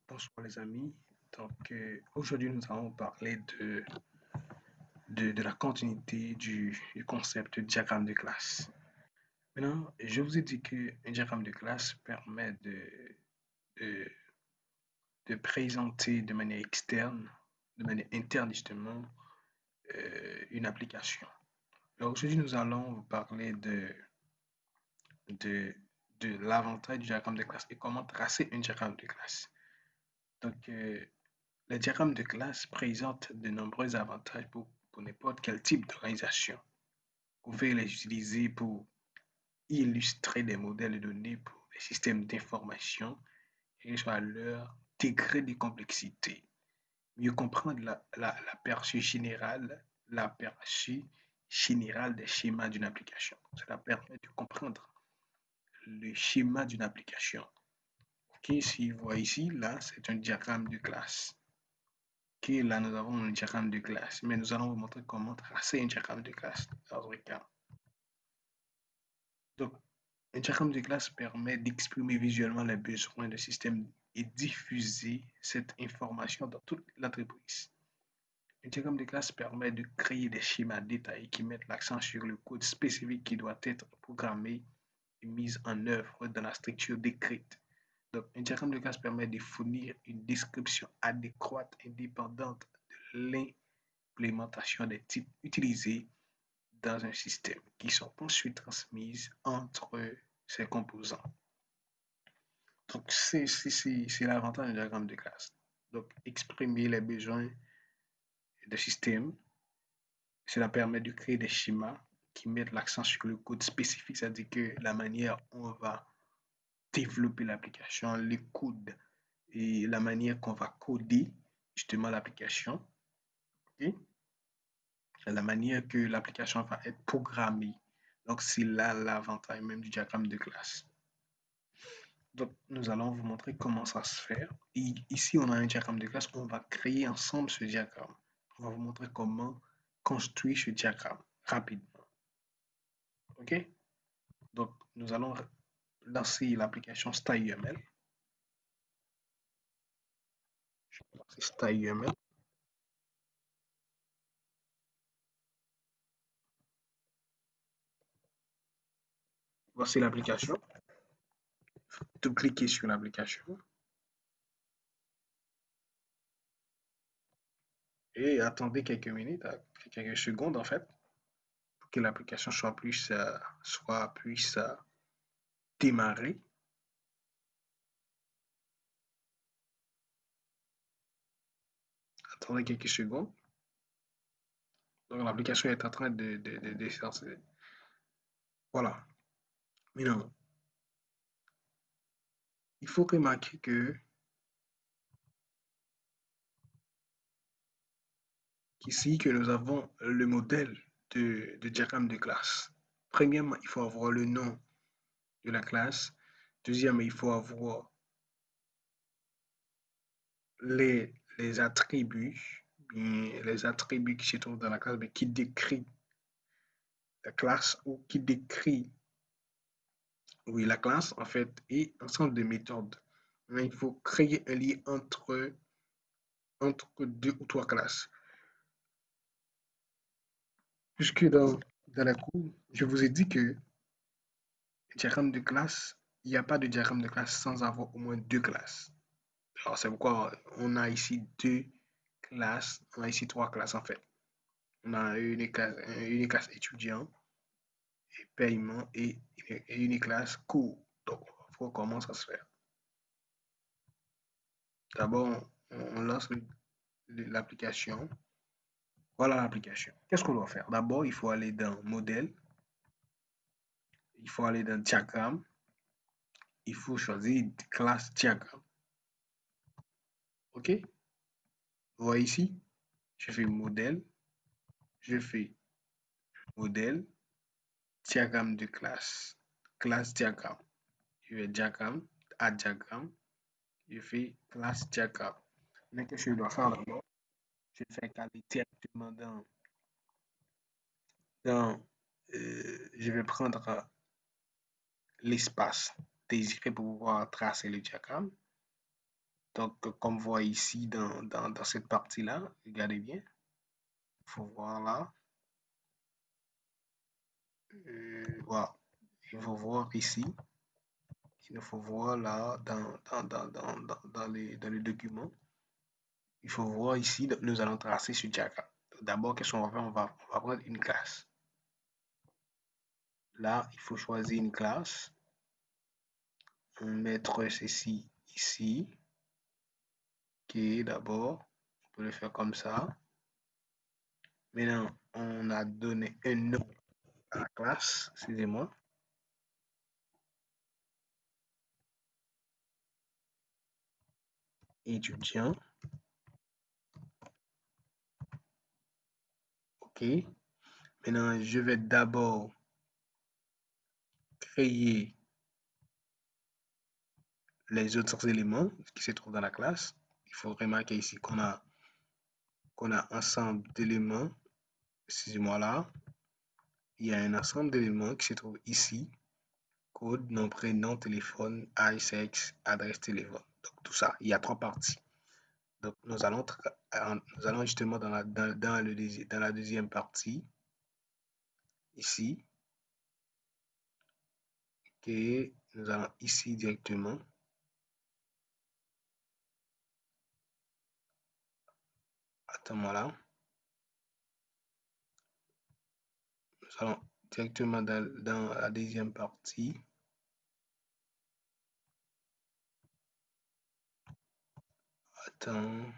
Bonsoir les amis. Aujourd'hui nous allons parler de la continuité du concept de diagramme de classe. Maintenant, je vous ai dit qu'un diagramme de classe permet de, de présenter de manière externe, de manière interne justement, une application. Alors aujourd'hui nous allons vous parler de, de l'avantage du diagramme de classe et comment tracer un diagramme de classe. Donc, le diagramme de classe présente de nombreux avantages pour n'importe quel type d'organisation. Vous pouvez les utiliser pour illustrer des modèles de données pour des systèmes d'information, quel que soit leur degré de complexité. Mieux comprendre l'aperçu général, l'aperçu général des schémas d'une application. Cela permet de comprendre le schéma d'une application. Ok, si vous voyez ici, là, c'est un diagramme de classe. Ok, là, nous avons un diagramme de classe, mais nous allons vous montrer comment tracer un diagramme de classe dans le cas. Donc, un diagramme de classe permet d'exprimer visuellement les besoins du système et diffuser cette information dans toute l'entreprise. Un diagramme de classe permet de créer des schémas détaillés qui mettent l'accent sur le code spécifique qui doit être programmé et mis en œuvre dans la structure décrite. Donc, un diagramme de classe permet de fournir une description adéquate indépendante de l'implémentation des types utilisés dans un système qui sont ensuite transmises entre ses composants. Donc, c'est l'avantage du diagramme de classe. Donc, exprimer les besoins de système, cela permet de créer des schémas qui mettent l'accent sur le code spécifique, c'est-à-dire que la manière dont on va développer l'application, le code et la manière qu'on va coder justement l'application, okay? La manière que l'application va être programmée. Donc, c'est là l'avantage même du diagramme de classe. Donc, nous allons vous montrer comment ça se fait. Et ici, on a un diagramme de classe. On va créer ensemble ce diagramme. On va vous montrer comment construire ce diagramme rapidement. OK? Donc, nous allons lancer l'application StyleUML. Je vais lancer StyleUML. Voici l'application. Tout cliquez sur l'application. Et attendez quelques minutes, quelques secondes en fait, pour que l'application puisse démarrer. Attendez quelques secondes. Donc l'application est en train de sortir. Voilà. Maintenant, il faut remarquer que qu'ici que nous avons le modèle de diagramme de classe. Premièrement, il faut avoir le nom de la classe. Deuxièmement, il faut avoir les attributs, les attributs qui se trouvent dans la classe, mais qui décrit la classe ou qui décrit la classe en fait et ensemble de méthodes. Mais il faut créer un lien entre deux ou trois classes. Puisque dans la cour, je vous ai dit que diagramme de classe, il n'y a pas de diagramme de classe sans avoir au moins deux classes. Alors c'est pourquoi on a ici deux classes, on a ici trois classes en fait. On a une classe étudiant, et paiement et une classe cours. Donc, on va voir comment ça se fait. D'abord, on lance l'application. Voilà l'application. Qu'est-ce qu'on doit faire? D'abord, il faut aller dans modèle, il faut aller dans diagramme, il faut choisir classe diagramme. OK? Vous voyez ici, je fais modèle, diagramme de classe, classe diagramme. Je vais diagramme, add diagramme, je fais classe diagramme. Mais qu'est-ce que je dois faire d'abord? Je fais caler directement je vais prendre l'espace désiré pour pouvoir tracer le diagramme. Donc, comme vous voyez ici dans cette partie-là, regardez bien, il faut voir là. Voilà, il faut voir ici. Il faut voir là dans les documents. Il faut voir ici, donc, nous allons tracer ce diagramme. D'abord, qu'est-ce qu'on va faire? On va prendre une classe. Là, il faut choisir une classe. On mettre ceci ici. Ok, d'abord, on peut le faire comme ça. Maintenant, on a donné un nom à la classe, excusez-moi. Étudiant. Ok. Maintenant, je vais d'abord créer les autres éléments qui se trouvent dans la classe. Il faut remarquer ici qu'on a ensemble d'éléments. Excusez-moi là. Il y a un ensemble d'éléments qui se trouvent ici. Code, nom, prénom, téléphone, âge, sexe, adresse téléphone. Donc tout ça, il y a trois parties. Donc nous allons justement dans la deuxième partie, ici. Ok, nous allons ici directement. Attends-moi là. Nous allons directement dans la deuxième partie. Attends.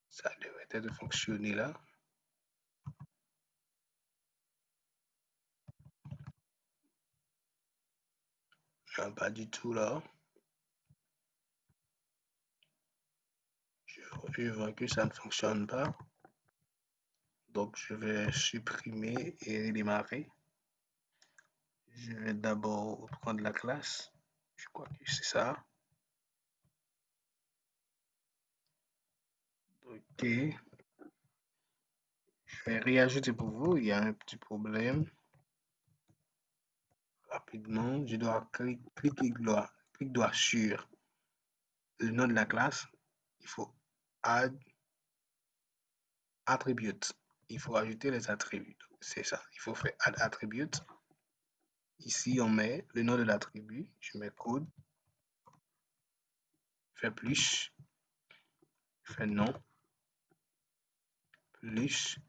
Ça devrait être fonctionné là. Non, pas du tout là. Je vois que ça ne fonctionne pas. Donc, je vais supprimer et redémarrer. Je vais d'abord prendre la classe. Je crois que c'est ça. Ok. Je vais réajouter pour vous. Il y a un petit problème. Rapidement, je dois cliquer droit sur le nom de la classe. Il faut add attribute. Il faut ajouter les attributs. C'est ça. Il faut faire add attribute. Ici, on met le nom de l'attribut. Je mets code. Je fais plus. Je fais nom. Plus.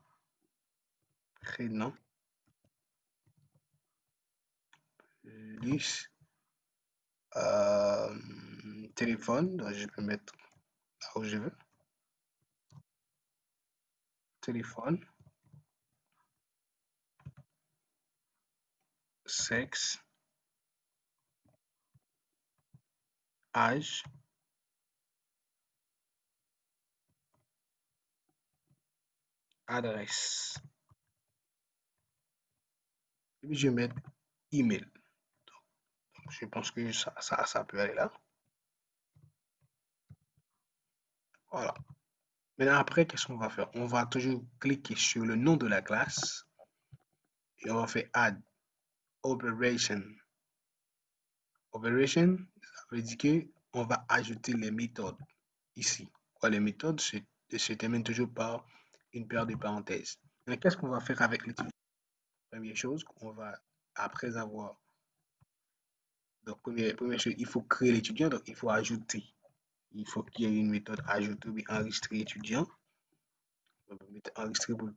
Prénom. Plus. Téléphone. Donc, je peux mettre là où je veux. Téléphone. Sexe. Âge. Adresse. Et puis, je vais mettre email. Donc, je pense que ça peut aller là. Voilà. Maintenant, après, qu'est-ce qu'on va faire? On va toujours cliquer sur le nom de la classe et on va faire add operation. Operation, ça veut dire qu'on va ajouter les méthodes ici. Les méthodes se terminent toujours par une paire de parenthèses. Mais qu'est-ce qu'on va faire avec l'étudiant? Première chose, on va, après avoir, donc première chose, il faut créer l'étudiant, donc il faut ajouter. Il faut qu'il y ait une méthode ajouter ou enregistrer étudiant. On va mettre enregistrer pour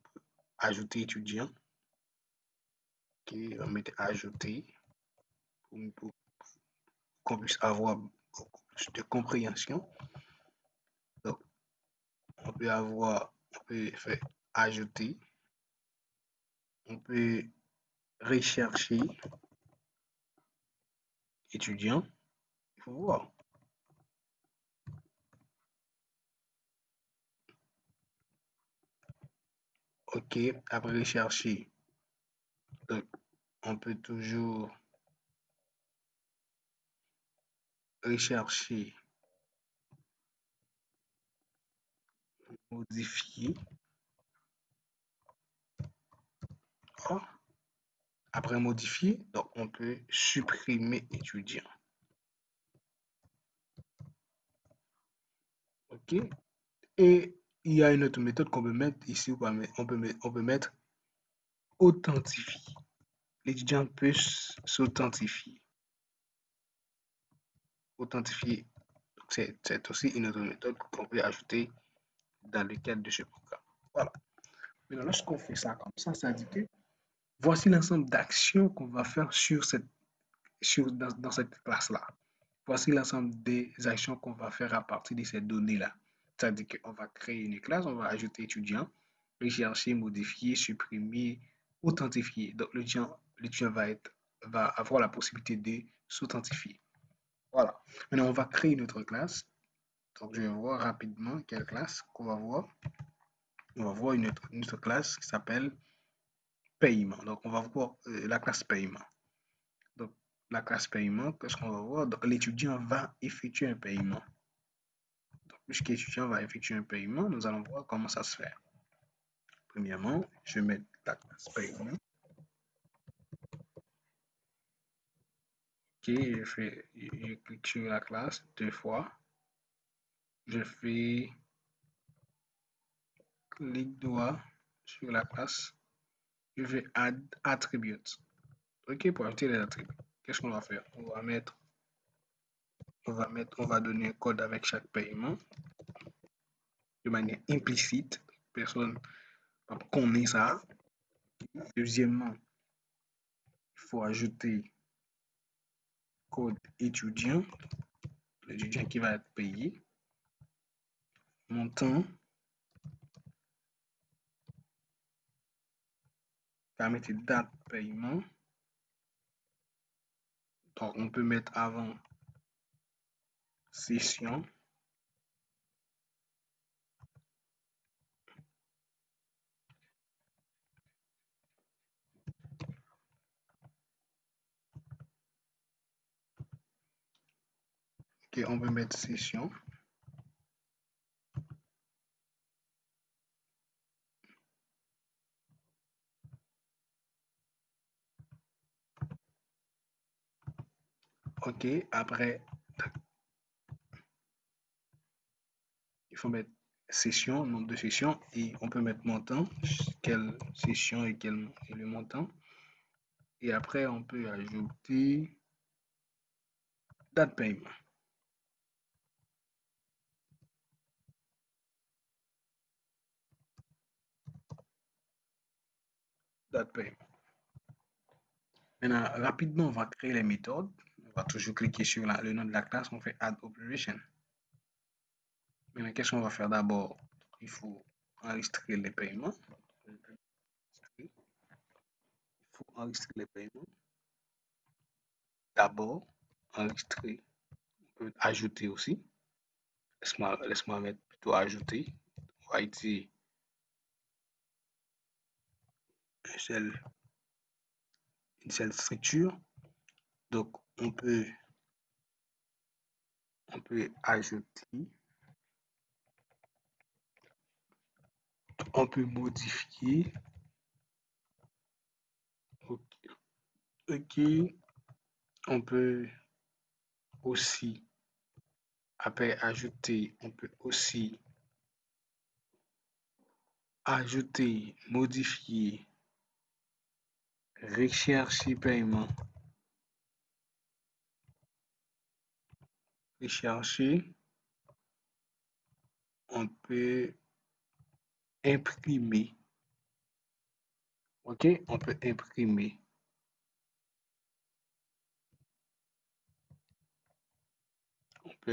ajouter étudiant. Ok, on va mettre ajouter pour qu'on puisse avoir beaucoup plus de compréhension. Donc, on peut faire ajouter, on peut rechercher étudiant, il faut voir. Ok, après rechercher, donc, on peut toujours rechercher, modifier. Oh. Après modifier, donc on peut supprimer étudiant. OK. Et il y a une autre méthode qu'on peut mettre ici, on peut mettre authentifier. L'étudiant peut s'authentifier. Authentifier, c'est aussi une autre méthode qu'on peut ajouter dans le cadre de ce programme. Voilà. Maintenant, lorsqu'on fait ça comme ça dit que voici l'ensemble d'actions qu'on va faire dans cette classe-là. Voici l'ensemble des actions qu'on va faire à partir de ces données-là. C'est-à-dire qu'on va créer une classe, on va ajouter étudiant, rechercher, modifier, supprimer, authentifier. Donc, l'étudiant va avoir la possibilité de s'authentifier. Voilà. Maintenant, on va créer une autre classe. Donc, je vais voir rapidement quelle classe qu'on va voir. On va voir une autre classe qui s'appelle paiement. Donc, on va voir la classe paiement. Donc, la classe paiement, qu'est-ce qu'on va voir? Donc, l'étudiant va effectuer un paiement. Donc, puisque l'étudiant va effectuer un paiement, nous allons voir comment ça se fait. Premièrement, je vais mettre la classe paiement. Ok, je clique sur la classe 2 fois. Je fais clic droit sur la classe. Je vais add attributes. Ok, pour ajouter les attributs. Qu'est-ce qu'on va faire? On va donner un code avec chaque paiement de manière implicite. Personne ne connaît ça. Deuxièmement, il faut ajouter code étudiant, l'étudiant qui va être payé, montant, mettre date paiement. Donc, on peut mettre avant session. Ok, on peut mettre session. Ok, après, il faut mettre session, nombre de sessions, et on peut mettre montant, quelle session et le montant. Et après, on peut ajouter date paiement. Date paiement. Maintenant, rapidement, on va créer les méthodes. On va toujours cliquer sur le nom de la classe, on fait Add Operation. Maintenant, qu'est-ce qu'on va faire d'abord? Il faut enregistrer les paiements. Il faut enregistrer les paiements. D'abord, enregistrer. On peut ajouter aussi. Laisse-moi mettre plutôt ajouter. On va utiliser une seule structure. Donc, on peut ajouter. On peut modifier. OK. On peut aussi, après ajouter, on peut aussi ajouter, modifier, rechercher paiement, rechercher, on peut imprimer, ok, on peut imprimer, ok,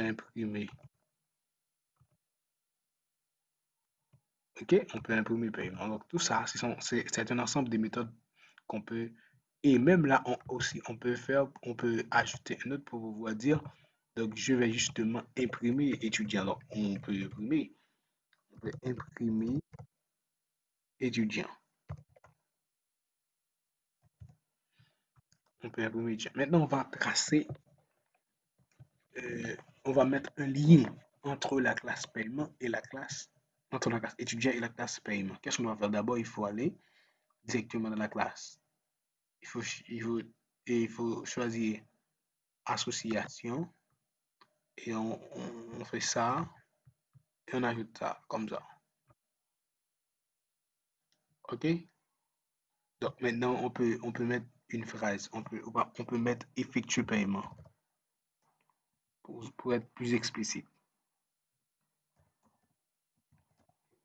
on peut imprimer paiement. Donc tout ça, c'est un ensemble de méthodes qu'on peut, et même là aussi, on peut ajouter un autre pour pouvoir dire, donc je vais justement imprimer étudiant. Alors on peut imprimer étudiant. On peut imprimer étudiant. Maintenant, on va tracer, on va mettre un lien entre la classe paiement et entre la classe étudiant et la classe paiement. Qu'est-ce qu'on va faire? D'abord, il faut aller directement dans la classe. Il faut choisir association et on fait ça. Et on ajoute ça comme ça. OK? Donc maintenant, on peut mettre une phrase. On peut mettre effectuer paiement pour être plus explicite.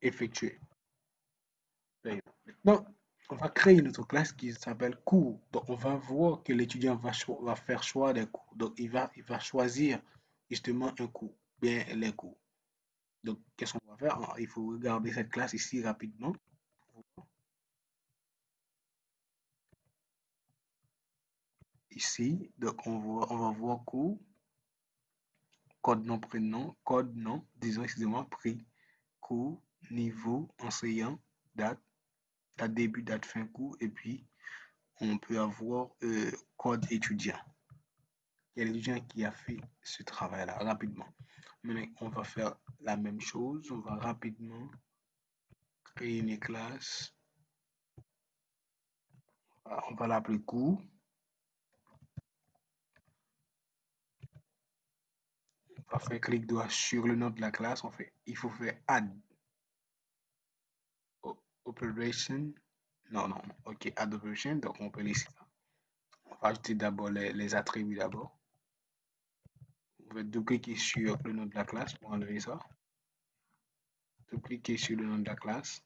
Effectuer paiement. Maintenant, on va créer une autre classe qui s'appelle cours. Donc on va voir que l'étudiant va faire choix des cours. Donc il va choisir justement un cours, bien les cours. Donc qu'est-ce qu'on va faire? Il faut regarder cette classe ici rapidement. Ici, donc on va voir cours, code nom, prénom, code nom, disons, excusez-moi, prix, cours, niveau, enseignant, date, date début, date fin cours, et puis on peut avoir code étudiant. Il y a l'étudiant qui a fait ce travail-là rapidement. Maintenant, on va faire la même chose. On va rapidement créer une classe. On va l'appeler cours. On va faire clic droit sur le nom de la classe. Il faut faire add operation. Non, non, ok, add operation. Donc, on peut laisser ça. On va ajouter d'abord les attributs d'abord. On va double-cliquer sur le nom de la classe pour enlever ça. Double-cliquer sur le nom de la classe.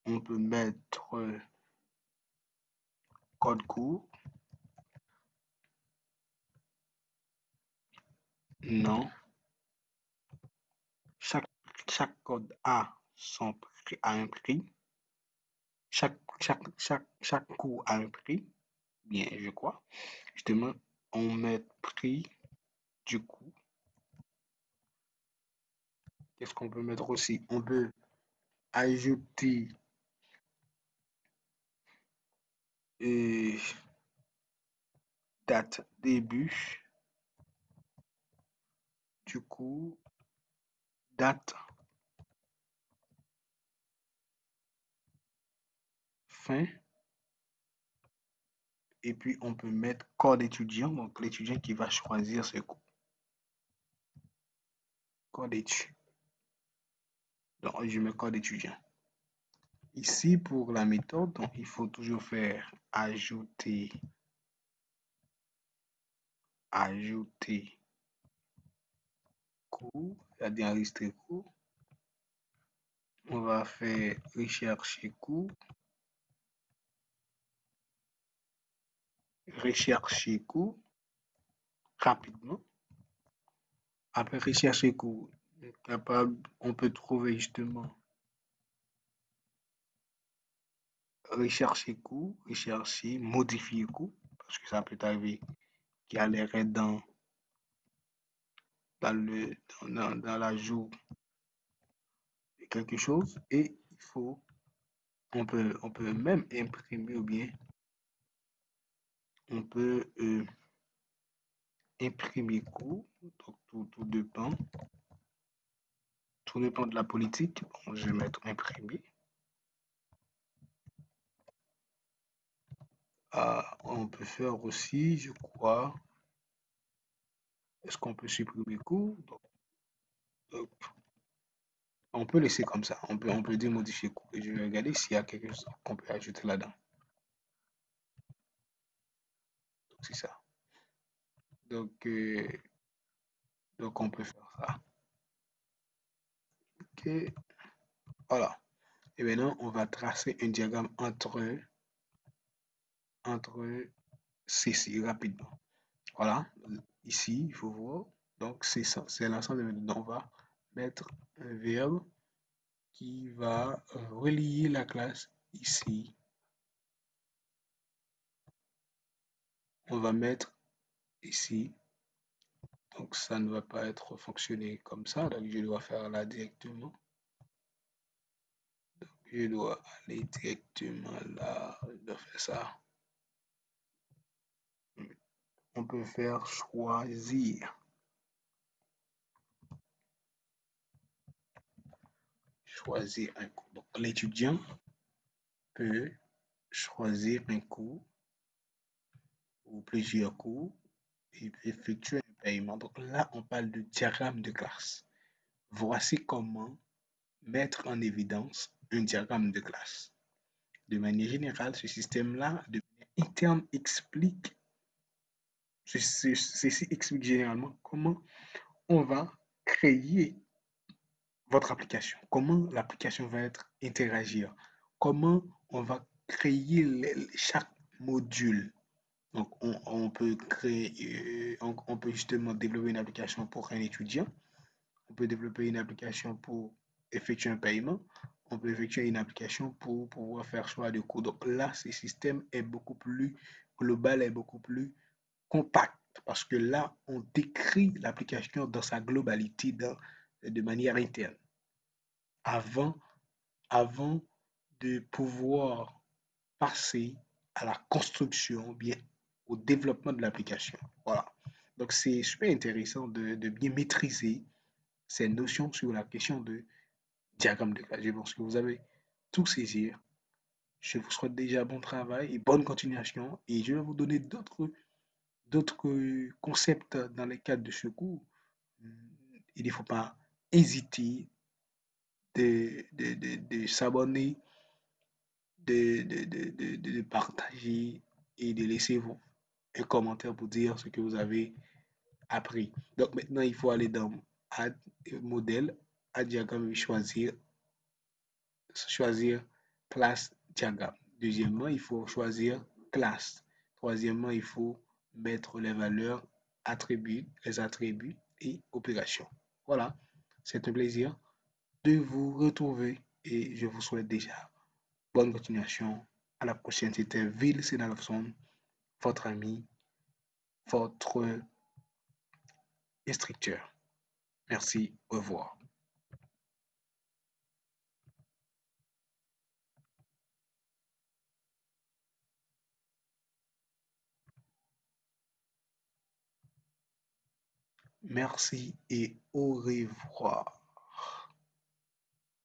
On peut mettre code cours. Non. Chaque code a un prix. Chaque cours a un prix. Bien, je crois. Justement, on met prix du coup. Qu'est-ce qu'on peut mettre aussi? On peut ajouter date début du coup, date fin, et puis on peut mettre code étudiant, donc l'étudiant qui va choisir ce cours. Code étudiant. Donc je mets code étudiant. Ici, pour la méthode, donc, il faut toujours faire ajouter cours, c'est-à-dire enregistrer cours. On va faire rechercher cours. Rechercher cours rapidement. Après rechercher cours, on peut trouver justement rechercher cours, rechercher, modifier cours, parce que ça peut arriver qu'il y a l'erreur dans l'ajout de quelque chose et on peut même imprimer ou bien on peut imprimer cours, donc tout dépend. Tout dépend de la politique. Bon, je vais mettre imprimer. On peut faire aussi, je crois, est-ce qu'on peut supprimer cours? Donc, on peut laisser comme ça. On peut dire modifier cours. Et je vais regarder s'il y a quelque chose qu'on peut ajouter là-dedans. Donc, c'est ça. Donc, donc, on peut faire ça. OK. Voilà. Et maintenant, on va tracer un diagramme entre ceci rapidement. Voilà. Ici, il faut voir. Donc, c'est ça. C'est l'ensemble de méthodes. On va mettre un verbe qui va relier la classe ici. On va mettre ici. Donc, ça ne va pas être fonctionné comme ça. Donc, je dois faire là directement. Donc, je dois aller directement là. Je dois faire ça. On peut faire choisir. Choisir un cours. Donc, l'étudiant peut choisir un cours ou plusieurs cours et effectuer un paiement. Donc là, on parle de diagramme de classe. Voici comment mettre en évidence un diagramme de classe. De manière générale, ce système-là, de manière interne, ceci explique généralement comment on va créer votre application, comment l'application va être interagir, comment on va créer chaque module. Donc, on peut créer, on peut justement développer une application pour un étudiant, on peut développer une application pour effectuer un paiement, on peut effectuer une application pour pouvoir faire choix de cours. Donc là, ce système est beaucoup plus global, est beaucoup plus compact, parce que là, on décrit l'application dans sa globalité, de manière interne. Avant, avant de pouvoir passer à la construction, bien au développement de l'application. Voilà. Donc, c'est super intéressant de bien maîtriser ces notions sur la question de diagramme de classe. Je pense que vous avez tout saisi. Je vous souhaite déjà bon travail et bonne continuation. Et je vais vous donner d'autres concepts dans le cadre de ce cours. Il ne faut pas hésiter de s'abonner, de partager et de laisser un commentaire pour dire ce que vous avez appris. Donc maintenant, il faut aller dans Add modèle, Add diagramme et choisir classe diagramme. Deuxièmement, il faut choisir classe. Troisièmement, il faut mettre les valeurs, les attributs et opérations. Voilà, c'est un plaisir de vous retrouver et je vous souhaite déjà bonne continuation. À la prochaine, c'était Ville Sénalofson, votre ami, votre instructeur. Merci, au revoir. Merci et au revoir.